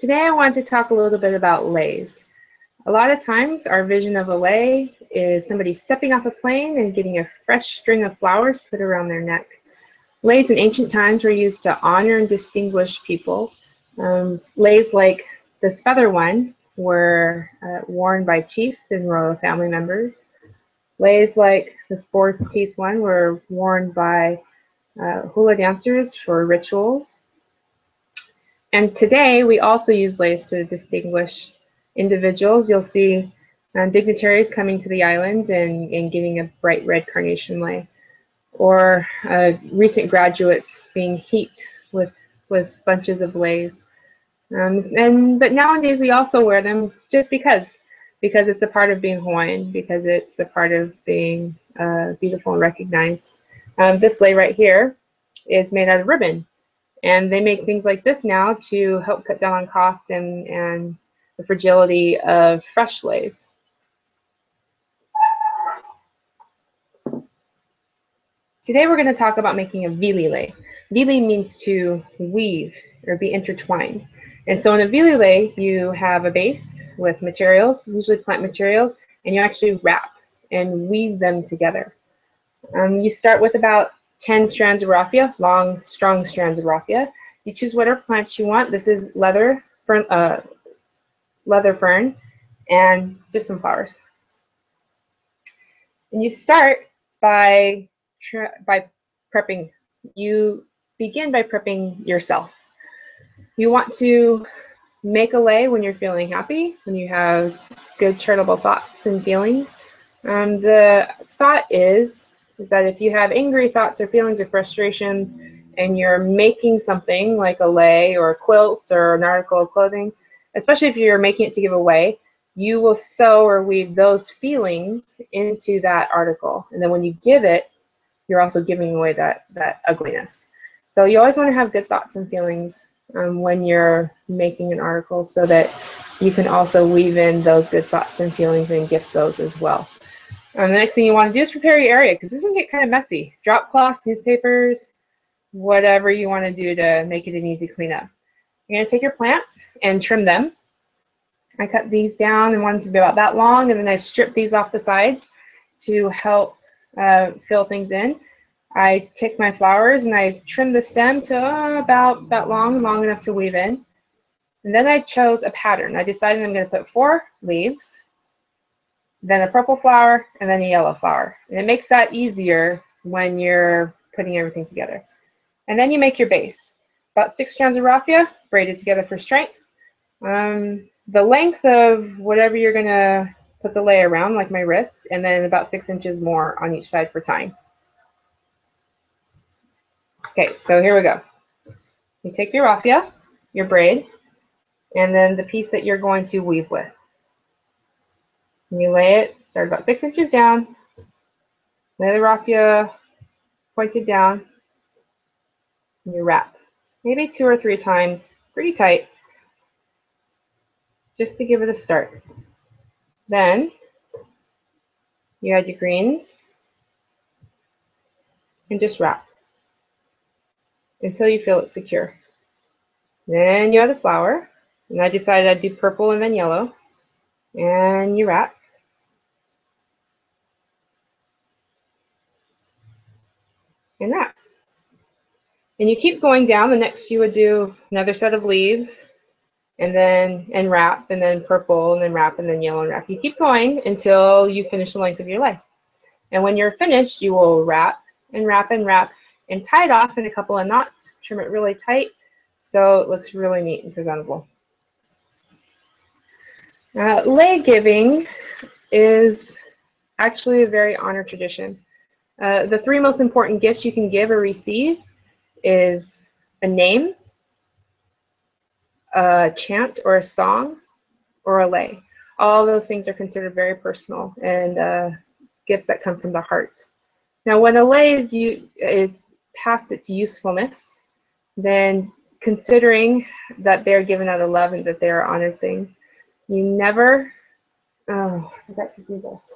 Today I want to talk a little bit about leis. A lot of times our vision of a lei is somebody stepping off a plane and getting a fresh string of flowers put around their neck. Leis in ancient times were used to honor and distinguish people. Leis like this feather one were worn by chiefs and royal family members. Leis like the sports teeth one were worn by hula dancers for rituals. And today we also use leis to distinguish individuals. You'll see dignitaries coming to the island and getting a bright red carnation lei, or recent graduates being heaped with bunches of leis. But nowadays we also wear them just because it's a part of being Hawaiian, because it's a part of being beautiful and recognized. This lei right here is made out of ribbon. And they make things like this now to help cut down on cost and the fragility of fresh leis. Today we're going to talk about making a Wili lei. Wili means to weave or be intertwined. And so in a Wili lei, you have a base with materials, usually plant materials, and you actually wrap and weave them together. You start with about 10 strands of raffia, long, strong strands of raffia. You choose whatever plants you want. This is leather fern, and just some flowers. And you start by prepping. You begin by prepping yourself. You want to make a lei when you're feeling happy, when you have good charitable thoughts and feelings. The thought is that if you have angry thoughts or feelings or frustrations and you're making something like a lei or a quilt or an article of clothing, especially if you're making it to give away, you will sew or weave those feelings into that article. And then when you give it, you're also giving away that ugliness. So you always want to have good thoughts and feelings when you're making an article, so that you can also weave in those good thoughts and feelings and gift those as well. The next thing you want to do is prepare your area, because this can get kind of messy. Drop cloth, newspapers, whatever you want to do to make it an easy cleanup. You're going to take your plants and trim them. I cut these down and want them to be about that long, and then I strip these off the sides to help fill things in. I take my flowers and I trim the stem to about that long enough to weave in. And then I chose a pattern. I decided I'm going to put 4 leaves, then a purple flower, and then a yellow flower. And it makes that easier when you're putting everything together. And then you make your base. About 6 strands of raffia, braided together for strength. The length of whatever you're going to put the lei around, like my wrist, and then about 6 inches more on each side for tying. Okay, so here we go. You take your raffia, your braid, and then the piece that you're going to weave with. And you lay it, start about 6 inches down, lay the raffia pointed down, and you wrap. Maybe 2 or 3 times, pretty tight, just to give it a start. Then you add your greens and just wrap until you feel it secure. Then you add the flower, and I decided I'd do purple and then yellow, and you wrap. And wrap. And you keep going down. The next you would do another set of leaves, and wrap, and then purple, and then wrap, and then yellow, and wrap. You keep going until you finish the length of your lei. And when you're finished, you will wrap and wrap and wrap and tie it off in a couple of knots. Trim it really tight so it looks really neat and presentable. Lei giving is actually a very honored tradition. The 3 most important gifts you can give or receive is a name, a chant or a song, or a lei. All those things are considered very personal and gifts that come from the heart. Now, when a lei is past its usefulness, then considering that they're given out of love and that they are honored things, you never, oh, I forgot to do this.